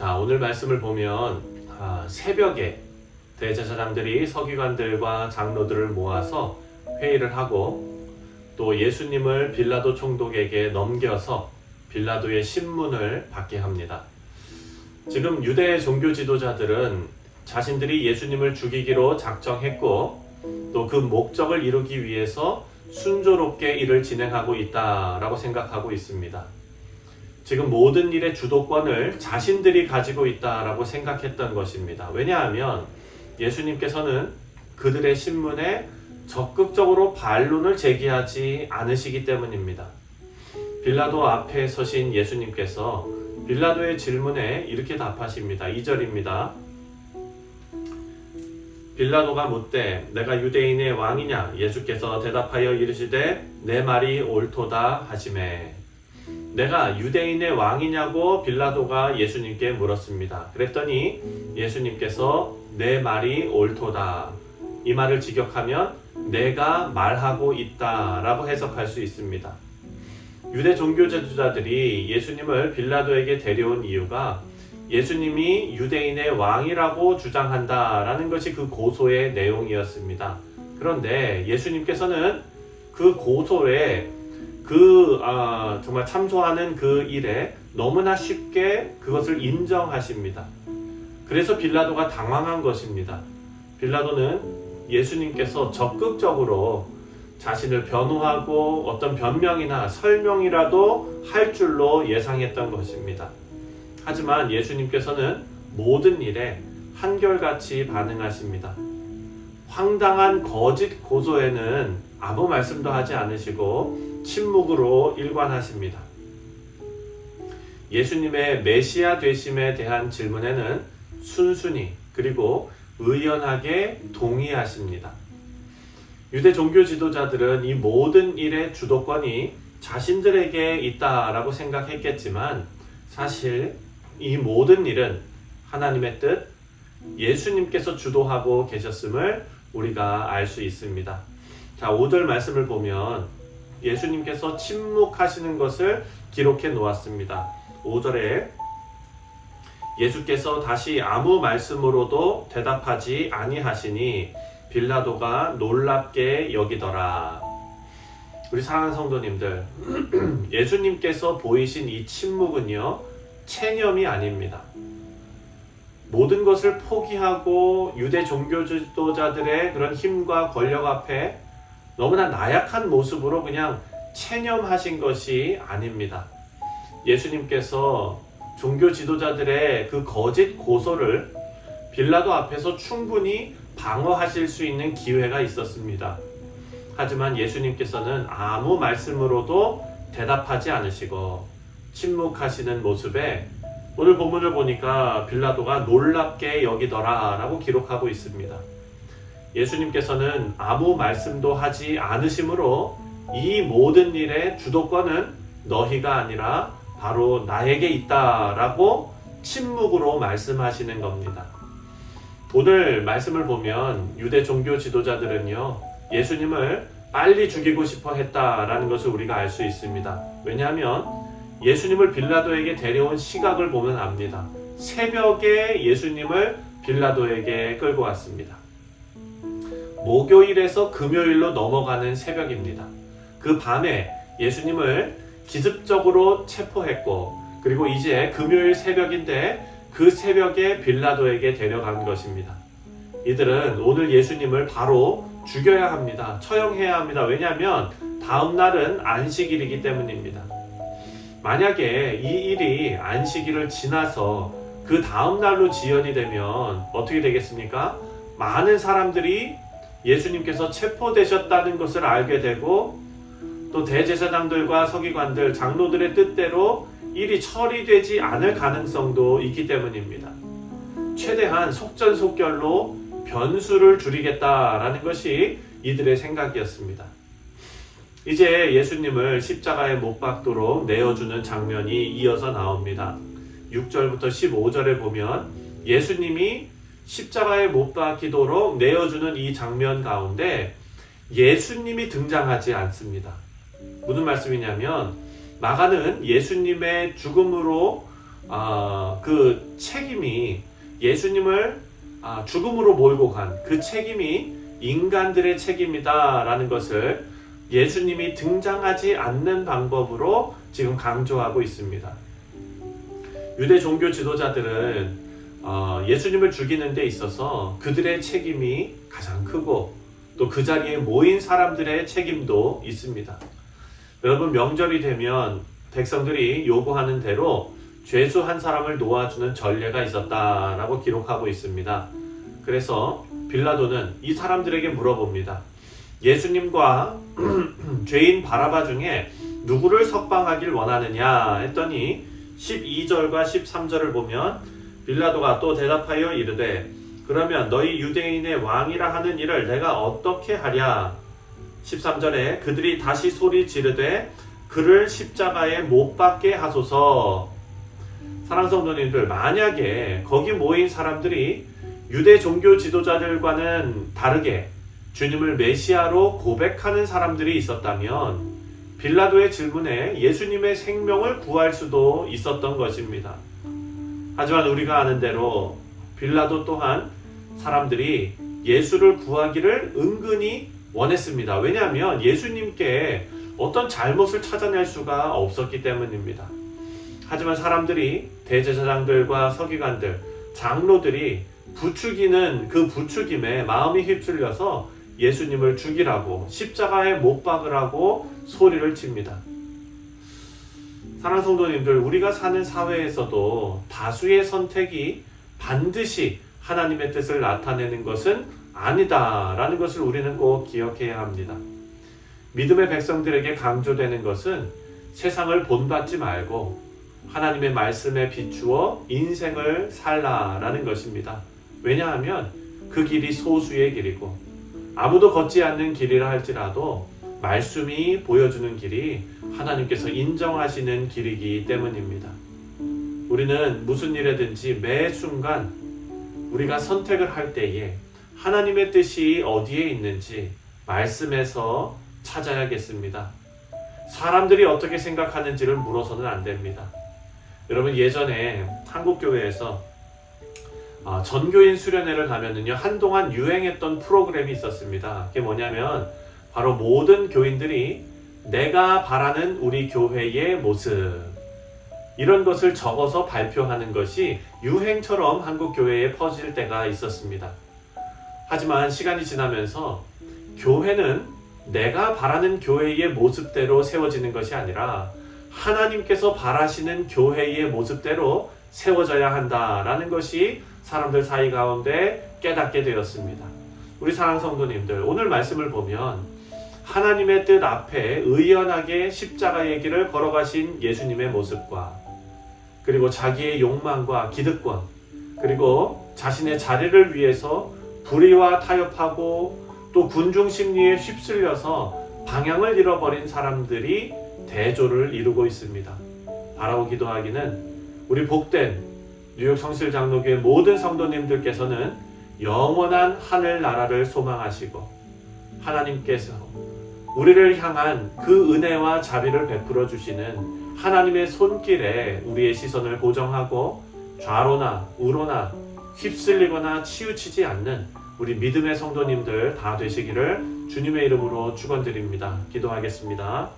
자, 오늘 말씀을 보면 새벽에 대제사장들이 서기관들과 장로들을 모아서 회의를 하고 또 예수님을 빌라도 총독에게 넘겨서 빌라도의 신문을 받게 합니다. 지금 유대 종교 지도자들은 자신들이 예수님을 죽이기로 작정했고 또 그 목적을 이루기 위해서 순조롭게 일을 진행하고 있다라고 생각하고 있습니다. 지금 모든 일의 주도권을 자신들이 가지고 있다라고 생각했던 것입니다. 왜냐하면 예수님께서는 그들의 신문에 적극적으로 반론을 제기하지 않으시기 때문입니다. 빌라도 앞에 서신 예수님께서 빌라도의 질문에 이렇게 답하십니다. 2절입니다. 빌라도가 묻되 내가 유대인의 왕이냐? 예수께서 대답하여 이르시되 내 말이 옳도다 하시매. 내가 유대인의 왕이냐고 빌라도가 예수님께 물었습니다. 그랬더니 예수님께서 내 말이 옳도다. 이 말을 직역하면 내가 말하고 있다 라고 해석할 수 있습니다. 유대 종교 지도자들이 예수님을 빌라도에게 데려온 이유가 예수님이 유대인의 왕이라고 주장한다라는 것이 그 고소의 내용이었습니다. 그런데 예수님께서는 그 고소에 정말 참소하는 그 일에 너무나 쉽게 그것을 인정하십니다. 그래서 빌라도가 당황한 것입니다. 빌라도는 예수님께서 적극적으로 자신을 변호하고 어떤 변명이나 설명이라도 할 줄로 예상했던 것입니다. 하지만 예수님께서는 모든 일에 한결같이 반응하십니다. 황당한 거짓 고소에는 아무 말씀도 하지 않으시고 침묵으로 일관하십니다. 예수님의 메시아 되심에 대한 질문에는 순순히 그리고 의연하게 동의하십니다. 유대 종교 지도자들은 이 모든 일의 주도권이 자신들에게 있다라고 생각했겠지만 사실 이 모든 일은 하나님의 뜻, 예수님께서 주도하고 계셨음을 우리가 알 수 있습니다. 자, 5절 말씀을 보면 예수님께서 침묵하시는 것을 기록해 놓았습니다. 5절에 예수께서 다시 아무 말씀으로도 대답하지 아니하시니 빌라도가 놀랍게 여기더라. 우리 사랑하는 성도님들, 예수님께서 보이신 이 침묵은요, 체념이 아닙니다. 모든 것을 포기하고 유대 종교 지도자들의 그런 힘과 권력 앞에 너무나 나약한 모습으로 그냥 체념하신 것이 아닙니다. 예수님께서 종교 지도자들의 그 거짓 고소를 빌라도 앞에서 충분히 방어하실 수 있는 기회가 있었습니다. 하지만 예수님께서는 아무 말씀으로도 대답하지 않으시고 침묵하시는 모습에 오늘 본문을 보니까 빌라도가 놀랍게 여기더라 라고 기록하고 있습니다. 예수님께서는 아무 말씀도 하지 않으심으로 이 모든 일의 주도권은 너희가 아니라 바로 나에게 있다라고 침묵으로 말씀하시는 겁니다. 오늘 말씀을 보면 유대 종교 지도자들은요, 예수님을 빨리 죽이고 싶어 했다라는 것을 우리가 알 수 있습니다. 왜냐하면 예수님을 빌라도에게 데려온 시각을 보면 압니다. 새벽에 예수님을 빌라도에게 끌고 왔습니다. 목요일에서 금요일로 넘어가는 새벽입니다. 그 밤에 예수님을 기습적으로 체포했고 그리고 이제 금요일 새벽인데 그 새벽에 빌라도에게 데려간 것입니다. 이들은 오늘 예수님을 바로 죽여야 합니다. 처형해야 합니다. 왜냐하면 다음 날은 안식일이기 때문입니다. 만약에 이 일이 안식일을 지나서 그 다음 날로 지연이 되면 어떻게 되겠습니까? 많은 사람들이 예수님께서 체포되셨다는 것을 알게 되고 또 대제사장들과 서기관들, 장로들의 뜻대로 일이 처리되지 않을 가능성도 있기 때문입니다. 최대한 속전속결로 변수를 줄이겠다라는 것이 이들의 생각이었습니다. 이제 예수님을 십자가에 못 박도록 내어주는 장면이 이어서 나옵니다. 6절부터 15절에 보면 예수님이 십자가에 못 박히도록 내어주는 이 장면 가운데 예수님이 등장하지 않습니다. 무슨 말씀이냐면 마가는 예수님의 죽음으로 그 책임이 예수님을 죽음으로 몰고 간 그 책임이 인간들의 책임이다라는 것을 예수님이 등장하지 않는 방법으로 지금 강조하고 있습니다. 유대 종교 지도자들은 예수님을 죽이는 데 있어서 그들의 책임이 가장 크고 또 그 자리에 모인 사람들의 책임도 있습니다. 여러분, 명절이 되면 백성들이 요구하는 대로 죄수 한 사람을 놓아주는 전례가 있었다라고 기록하고 있습니다. 그래서 빌라도는 이 사람들에게 물어봅니다. 예수님과 죄인 바라바 중에 누구를 석방하길 원하느냐 했더니 12절과 13절을 보면 빌라도가 또 대답하여 이르되 그러면 너희 유대인의 왕이라 하는 일을 내가 어떻게 하랴. 13절에 그들이 다시 소리 지르되 그를 십자가에 못 박게 하소서. 사랑하는 성도님들, 만약에 거기 모인 사람들이 유대 종교 지도자들과는 다르게 주님을 메시아로 고백하는 사람들이 있었다면 빌라도의 질문에 예수님의 생명을 구할 수도 있었던 것입니다. 하지만 우리가 아는 대로 빌라도 또한 사람들이 예수를 구하기를 은근히 원했습니다. 왜냐하면 예수님께 어떤 잘못을 찾아낼 수가 없었기 때문입니다. 하지만 사람들이 대제사장들과 서기관들, 장로들이 부추기는 그 부추김에 마음이 휩쓸려서 예수님을 죽이라고 십자가에 못 박으라고 소리를 칩니다. 사랑하는 성도님들, 우리가 사는 사회에서도 다수의 선택이 반드시 하나님의 뜻을 나타내는 것은 아니다라는 것을 우리는 꼭 기억해야 합니다. 믿음의 백성들에게 강조되는 것은 세상을 본받지 말고 하나님의 말씀에 비추어 인생을 살라라는 것입니다. 왜냐하면 그 길이 소수의 길이고 아무도 걷지 않는 길이라 할지라도 말씀이 보여주는 길이 하나님께서 인정하시는 길이기 때문입니다. 우리는 무슨 일에든지 매 순간 우리가 선택을 할 때에 하나님의 뜻이 어디에 있는지 말씀에서 찾아야겠습니다. 사람들이 어떻게 생각하는지를 물어서는 안 됩니다. 여러분, 예전에 한국교회에서 전교인 수련회를 가면은요, 한동안 유행했던 프로그램이 있었습니다. 그게 뭐냐면 바로 모든 교인들이 내가 바라는 우리 교회의 모습, 이런 것을 적어서 발표하는 것이 유행처럼 한국 교회에 퍼질 때가 있었습니다. 하지만 시간이 지나면서 교회는 내가 바라는 교회의 모습대로 세워지는 것이 아니라 하나님께서 바라시는 교회의 모습대로 세워져야 한다라는 것이 사람들 사이 가운데 깨닫게 되었습니다. 우리 사랑하는 성도님들, 오늘 말씀을 보면 하나님의 뜻 앞에 의연하게 십자가의 길을 걸어가신 예수님의 모습과 그리고 자기의 욕망과 기득권, 그리고 자신의 자리를 위해서 불의와 타협하고 또 군중 심리에 휩쓸려서 방향을 잃어버린 사람들이 대조를 이루고 있습니다. 바라고 기도하기는 우리 복된 뉴욕 성실장로교회 모든 성도님들께서는 영원한 하늘나라를 소망하시고 하나님께서 우리를 향한 그 은혜와 자비를 베풀어 주시는 하나님의 손길에 우리의 시선을 고정하고 좌로나 우로나 휩쓸리거나 치우치지 않는 우리 믿음의 성도님들 다 되시기를 주님의 이름으로 축원드립니다. 기도하겠습니다.